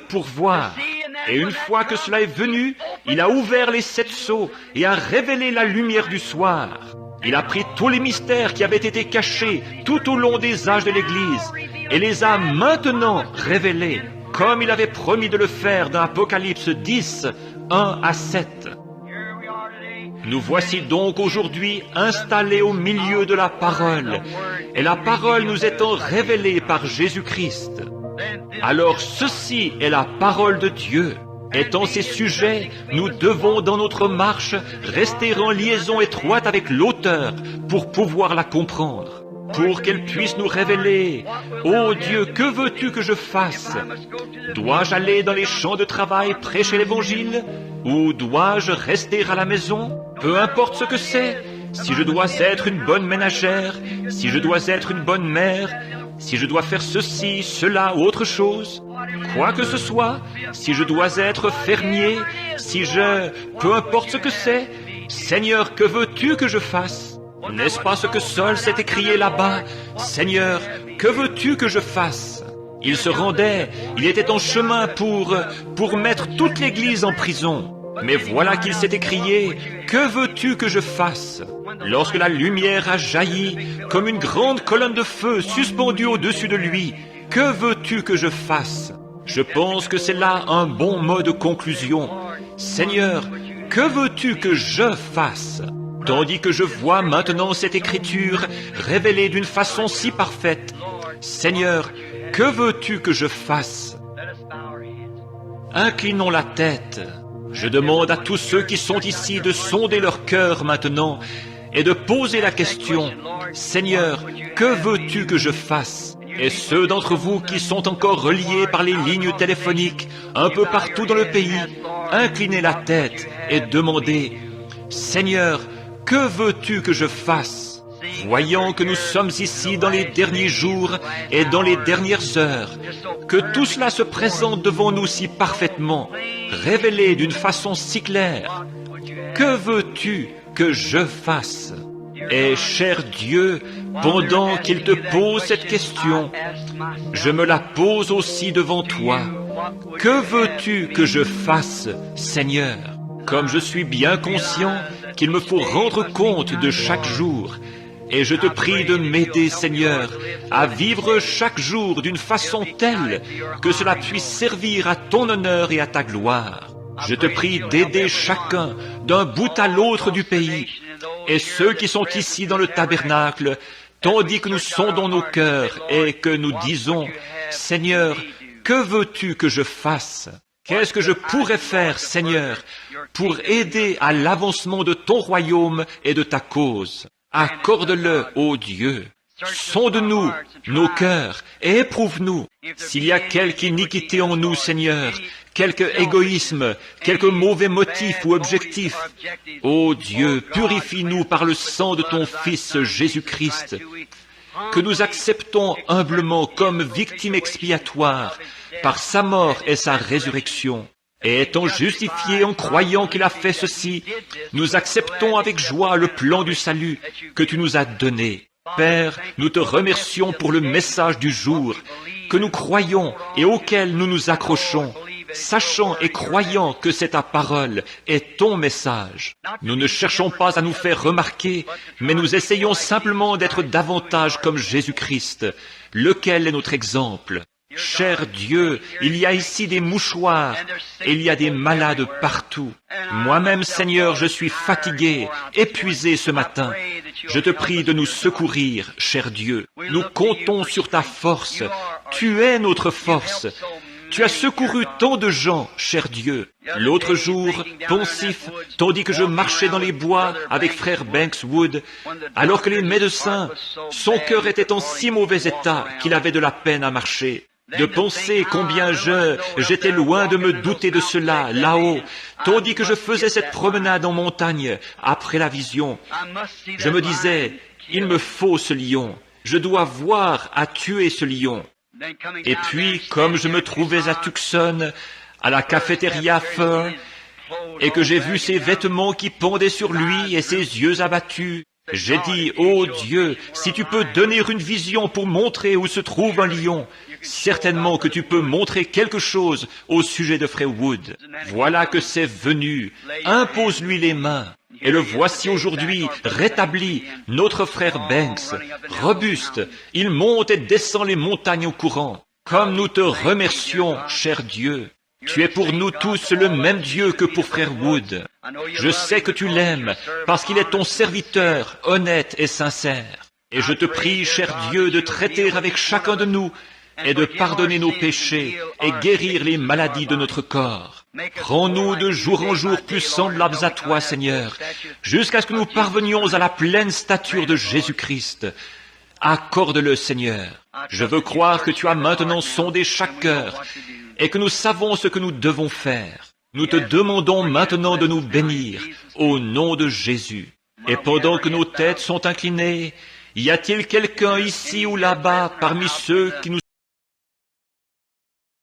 pour voir. Et une fois que cela est venu, il a ouvert les 7 sceaux et a révélé la lumière du soir. Il a pris tous les mystères qui avaient été cachés tout au long des âges de l'Église et les a maintenant révélés, comme il avait promis de le faire dans Apocalypse 10, 1 à 7. Nous voici donc aujourd'hui installés au milieu de la parole, et la parole nous étant révélée par Jésus-Christ. Alors ceci est la parole de Dieu. Étant ces sujets, nous devons dans notre marche rester en liaison étroite avec l'auteur pour pouvoir la comprendre, pour qu'elle puisse nous révéler « Ô Dieu, que veux-tu que je fasse? Dois-je aller dans les champs de travail prêcher l'Évangile? Ou dois-je rester à la maison? Peu importe ce que c'est, si je dois être une bonne ménagère, si je dois être une bonne mère, si je dois faire ceci, cela ou autre chose, quoi que ce soit, si je dois être fermier, peu importe ce que c'est, Seigneur, que veux-tu que je fasse? N'est-ce pas ce que Saul s'est écrié là-bas? Seigneur, que veux-tu que je fasse? Il se rendait, il était en chemin pour mettre toute l'Église en prison. Mais voilà qu'il s'est écrié, que veux-tu que je fasse? Lorsque la lumière a jailli, comme une grande colonne de feu suspendue au-dessus de lui, que veux-tu que je fasse? Je pense que c'est là un bon mot de conclusion. Seigneur, que veux-tu que je fasse? Tandis que je vois maintenant cette écriture révélée d'une façon si parfaite. Seigneur, que veux-tu que je fasse? Inclinons la tête. Je demande à tous ceux qui sont ici de sonder leur cœur maintenant et de poser la question, Seigneur, que veux-tu que je fasse? Et ceux d'entre vous qui sont encore reliés par les lignes téléphoniques un peu partout dans le pays, inclinez la tête et demandez, Seigneur, que veux-tu que je fasse? Voyant que nous sommes ici dans les derniers jours et dans les dernières heures, que tout cela se présente devant nous si parfaitement, révélé d'une façon si claire, que veux-tu que je fasse? Et cher Dieu, pendant qu'il te pose cette question, je me la pose aussi devant toi. Que veux-tu que je fasse, Seigneur? Comme je suis bien conscient qu'il me faut rendre compte de chaque jour, et je te prie de m'aider, Seigneur, à vivre chaque jour d'une façon telle que cela puisse servir à ton honneur et à ta gloire. Je te prie d'aider chacun d'un bout à l'autre du pays, et ceux qui sont ici dans le tabernacle, tandis que nous sondons nos cœurs et que nous disons, Seigneur, que veux-tu que je fasse? Qu'est-ce que je pourrais faire, Seigneur, pour aider à l'avancement de ton royaume et de ta cause? Accorde-le, ô Dieu. Sonde-nous, nos cœurs, et éprouve-nous. S'il y a quelque iniquité en nous, Seigneur, quelque égoïsme, quelque mauvais motif ou objectif, ô Dieu, purifie-nous par le sang de ton Fils Jésus-Christ, que nous acceptons humblement comme victime expiatoire par sa mort et sa résurrection. Et étant justifiés en croyant qu'il a fait ceci, nous acceptons avec joie le plan du salut que tu nous as donné. Père, nous te remercions pour le message du jour que nous croyons et auquel nous nous accrochons, sachant et croyant que c'est ta parole et ton message. Nous ne cherchons pas à nous faire remarquer, mais nous essayons simplement d'être davantage comme Jésus-Christ, lequel est notre exemple. Cher Dieu, il y a ici des mouchoirs et il y a des malades partout. Moi-même, Seigneur, je suis fatigué, épuisé ce matin. Je te prie de nous secourir, cher Dieu. Nous comptons sur ta force. Tu es notre force. Tu as secouru tant de gens, cher Dieu. L'autre jour, pensif, tandis que je marchais dans les bois avec frère Bankswood, alors que les médecins, son cœur était en si mauvais état qu'il avait de la peine à marcher. De penser combien j'étais loin de me douter de cela, là-haut, tandis que je faisais cette promenade en montagne, après la vision. Je me disais, il me faut ce lion, je dois voir à tuer ce lion. Et puis, comme je me trouvais à Tucson, à la cafétéria Fur, et que j'ai vu ses vêtements qui pendaient sur lui et ses yeux abattus, J'ai dit, ô Dieu, si tu peux donner une vision pour montrer où se trouve un lion, certainement que tu peux montrer quelque chose au sujet de Frère Wood. Voilà que c'est venu. Impose-lui les mains. Et le voici aujourd'hui rétabli, notre frère Banks, robuste. Il monte et descend les montagnes au courant. Comme nous te remercions, cher Dieu. Tu es pour nous tous le même Dieu que pour frère Wood. Je sais que tu l'aimes, parce qu'il est ton serviteur, honnête et sincère. Et je te prie, cher Dieu, de traiter avec chacun de nous, et de pardonner nos péchés, et guérir les maladies de notre corps. Rends-nous de jour en jour plus semblables à toi, Seigneur, jusqu'à ce que nous parvenions à la pleine stature de Jésus-Christ. Accorde-le, Seigneur. Je veux croire que tu as maintenant sondé chaque cœur, et que nous savons ce que nous devons faire. Nous te demandons maintenant de nous bénir, au nom de Jésus. Et pendant que nos têtes sont inclinées, y a-t-il quelqu'un ici ou là-bas parmi ceux qui nous